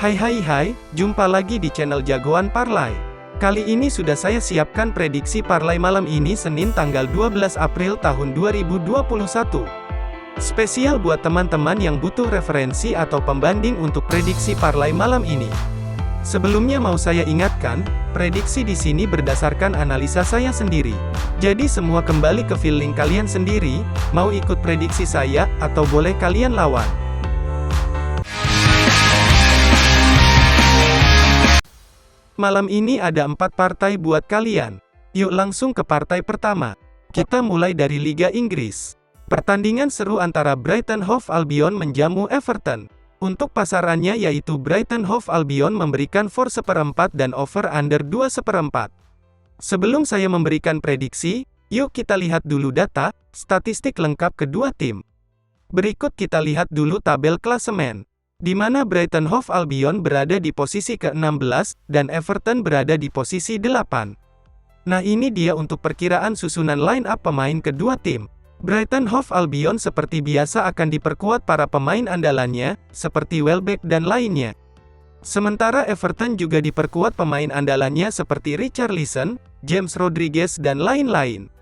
Hai, jumpa lagi di channel Jagoan Parlay. Kali ini sudah saya siapkan prediksi parlay malam ini Senin tanggal 12 April tahun 2021. Spesial buat teman-teman yang butuh referensi atau pembanding untuk prediksi parlay malam ini. Sebelumnya mau saya ingatkan, prediksi di sini berdasarkan analisa saya sendiri. Jadi semua kembali ke feeling kalian sendiri, mau ikut prediksi saya, atau boleh kalian lawan. Malam ini ada 4 partai buat kalian. Yuk langsung ke partai pertama. Kita mulai dari Liga Inggris. Pertandingan seru antara Brighton Hove Albion menjamu Everton. Untuk pasarannya yaitu Brighton Hove Albion memberikan 4/4 dan over under 2/4. Sebelum saya memberikan prediksi, yuk kita lihat dulu data, statistik lengkap kedua tim. Berikut kita lihat dulu tabel klasemen, di mana Brighton Hove Albion berada di posisi ke-16, dan Everton berada di posisi 8. Nah ini dia untuk perkiraan susunan line up pemain kedua tim. Brighton Hove Albion seperti biasa akan diperkuat para pemain andalannya, seperti Welbeck dan lainnya. Sementara Everton juga diperkuat pemain andalannya seperti Richarlison, James Rodriguez dan lain-lain.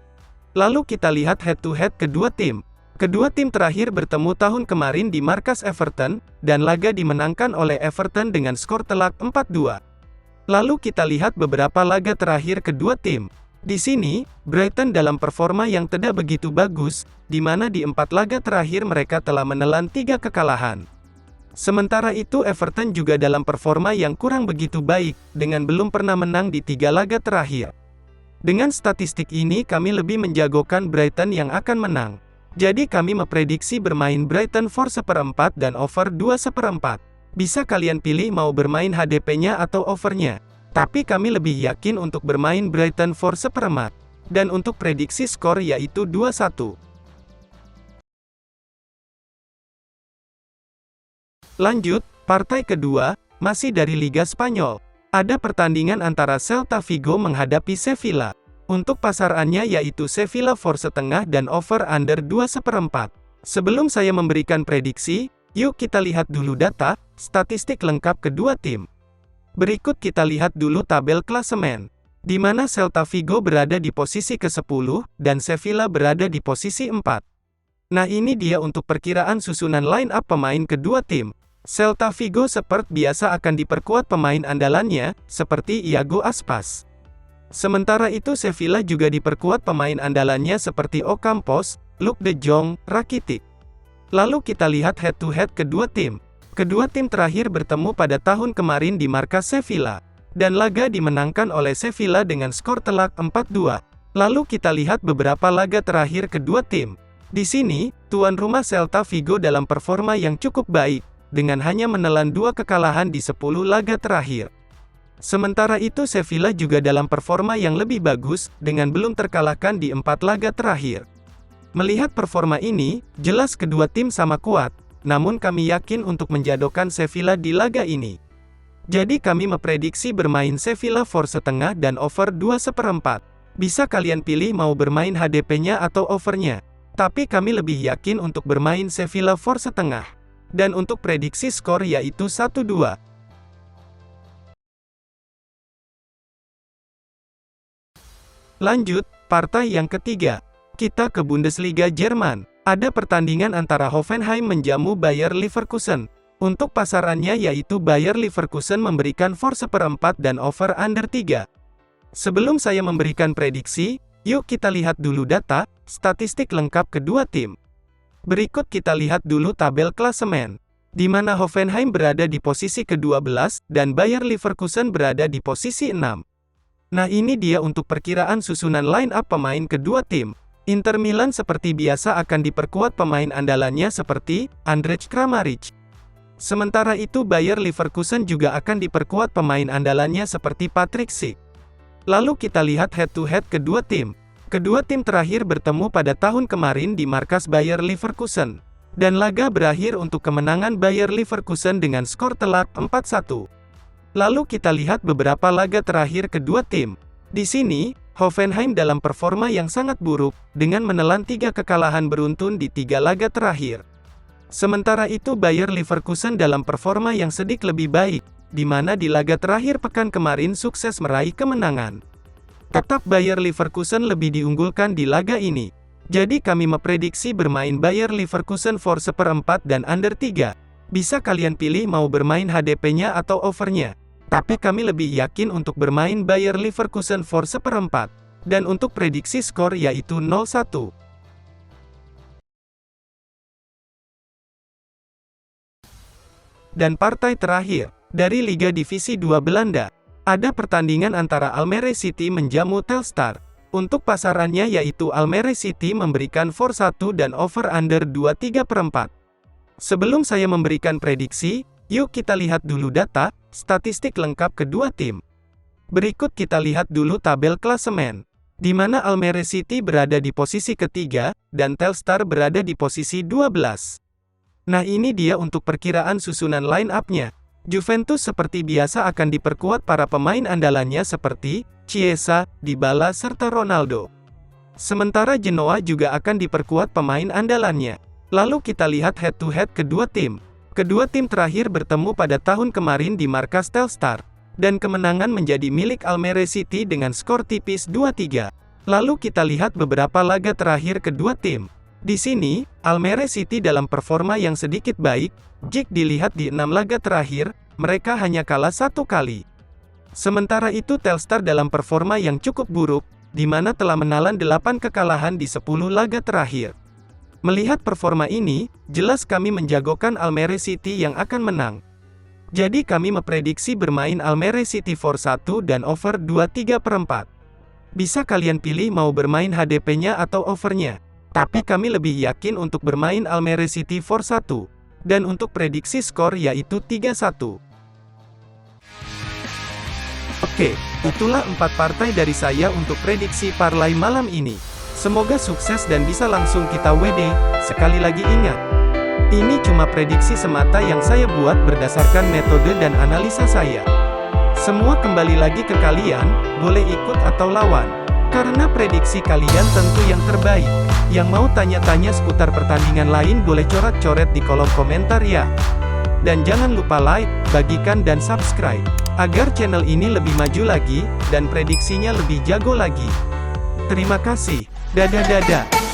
Lalu kita lihat head-to-head kedua tim. Kedua tim terakhir bertemu tahun kemarin di markas Everton, dan laga dimenangkan oleh Everton dengan skor telak 4-2. Lalu kita lihat beberapa laga terakhir kedua tim. Di sini, Brighton dalam performa yang tidak begitu bagus, di mana di 4 laga terakhir mereka telah menelan 3 kekalahan. Sementara itu Everton juga dalam performa yang kurang begitu baik, dengan belum pernah menang di 3 laga terakhir. Dengan statistik ini kami lebih menjagokan Brighton yang akan menang. Jadi kami memprediksi bermain Brighton 4/4 dan over 2/4. Bisa kalian pilih mau bermain HDP-nya atau overnya. Tapi kami lebih yakin untuk bermain Brighton 4/4. Dan untuk prediksi skor yaitu 2-1. Lanjut, partai kedua, masih dari Liga Spanyol. Ada pertandingan antara Celta Vigo menghadapi Sevilla. Untuk pasarannya yaitu Sevilla 4,5 dan over under 2/4. Sebelum saya memberikan prediksi, yuk kita lihat dulu data, statistik lengkap kedua tim. Berikut kita lihat dulu tabel klasemen, di mana Celta Vigo berada di posisi ke-10, dan Sevilla berada di posisi 4. Nah ini dia untuk perkiraan susunan line up pemain kedua tim. Celta Vigo seperti biasa akan diperkuat pemain andalannya, seperti Iago Aspas. Sementara itu Sevilla juga diperkuat pemain andalannya seperti Ocampos, Luuk de Jong, Rakitic. Lalu kita lihat head-to-head kedua tim. Kedua tim terakhir bertemu pada tahun kemarin di markas Sevilla, dan laga dimenangkan oleh Sevilla dengan skor telak 4-2. Lalu kita lihat beberapa laga terakhir kedua tim. Di sini, tuan rumah Celta Vigo dalam performa yang cukup baik, dengan hanya menelan 2 kekalahan di 10 laga terakhir. Sementara itu Sevilla juga dalam performa yang lebih bagus, dengan belum terkalahkan di 4 laga terakhir. Melihat performa ini, jelas kedua tim sama kuat, namun kami yakin untuk menjadokan Sevilla di laga ini. Jadi kami memprediksi bermain Sevilla 4,5 dan over 2/4. Bisa kalian pilih mau bermain HDP-nya atau overnya. Tapi kami lebih yakin untuk bermain Sevilla 4,5. Dan untuk prediksi skor yaitu 1-2. Lanjut, partai yang ketiga. Kita ke Bundesliga Jerman. Ada pertandingan antara Hoffenheim menjamu Bayer Leverkusen. Untuk pasarannya yaitu Bayer Leverkusen memberikan 4/4 dan over under 3. Sebelum saya memberikan prediksi, yuk kita lihat dulu data, statistik lengkap kedua tim. Berikut kita lihat dulu tabel klasemen, di mana Hoffenheim berada di posisi ke-12, dan Bayer Leverkusen berada di posisi 6. Nah ini dia untuk perkiraan susunan line up pemain kedua tim. Inter Milan seperti biasa akan diperkuat pemain andalannya seperti Andrej Kramaric. Sementara itu Bayer Leverkusen juga akan diperkuat pemain andalannya seperti Patrick Schick. Lalu kita lihat head-to-head kedua tim. Kedua tim terakhir bertemu pada tahun kemarin di markas Bayer Leverkusen. Dan laga berakhir untuk kemenangan Bayer Leverkusen dengan skor telak 4-1. Lalu kita lihat beberapa laga terakhir kedua tim. Di sini, Hoffenheim dalam performa yang sangat buruk, dengan menelan 3 kekalahan beruntun di 3 laga terakhir. Sementara itu Bayer Leverkusen dalam performa yang sedikit lebih baik, di mana di laga terakhir pekan kemarin sukses meraih kemenangan. Tetap Bayer Leverkusen lebih diunggulkan di laga ini. Jadi kami memprediksi bermain Bayer Leverkusen for seperempat dan under 3. Bisa kalian pilih mau bermain HDP-nya atau overnya. Tapi kami lebih yakin untuk bermain Bayer Leverkusen for seperempat. Dan untuk prediksi skor yaitu 0-1. Dan partai terakhir, dari Liga Divisi 2 Belanda, ada pertandingan antara Almere City menjamu Telstar. Untuk pasarannya yaitu Almere City memberikan for 1 dan over under 2,3/4. Sebelum saya memberikan prediksi, yuk kita lihat dulu data, statistik lengkap kedua tim. Berikut kita lihat dulu tabel klasemen, di mana Almere City berada di posisi ketiga, dan Telstar berada di posisi 12. Nah ini dia untuk perkiraan susunan line up-nya. Juventus seperti biasa akan diperkuat para pemain andalannya seperti Chiesa, Dybala serta Ronaldo. Sementara Genoa juga akan diperkuat pemain andalannya. Lalu kita lihat head to head kedua tim. Kedua tim terakhir bertemu pada tahun kemarin di markas Telstar, dan kemenangan menjadi milik Almere City dengan skor tipis 2-3. Lalu kita lihat beberapa laga terakhir kedua tim. Di sini, Almere City dalam performa yang sedikit baik. Jika dilihat di 6 laga terakhir, mereka hanya kalah 1 kali. Sementara itu Telstar dalam performa yang cukup buruk, di mana telah menelan 8 kekalahan di 10 laga terakhir. Melihat performa ini, jelas kami menjagokan Almere City yang akan menang. Jadi kami memprediksi bermain Almere City for 1 dan over 2,3/4. Bisa kalian pilih mau bermain HDP-nya atau overnya. Tapi kami lebih yakin untuk bermain Almere City for 1. Dan untuk prediksi skor yaitu 3-1. Oke, itulah 4 partai dari saya untuk prediksi parlay malam ini. Semoga sukses dan bisa langsung kita WD. Sekali lagi ingat, ini cuma prediksi semata yang saya buat berdasarkan metode dan analisa saya. Semua kembali lagi ke kalian, boleh ikut atau lawan. Karena prediksi kalian tentu yang terbaik. Yang mau tanya-tanya seputar pertandingan lain boleh coret-coret di kolom komentar ya. Dan jangan lupa like, bagikan dan subscribe. Agar channel ini lebih maju lagi, dan prediksinya lebih jago lagi. Terima kasih. Dadah.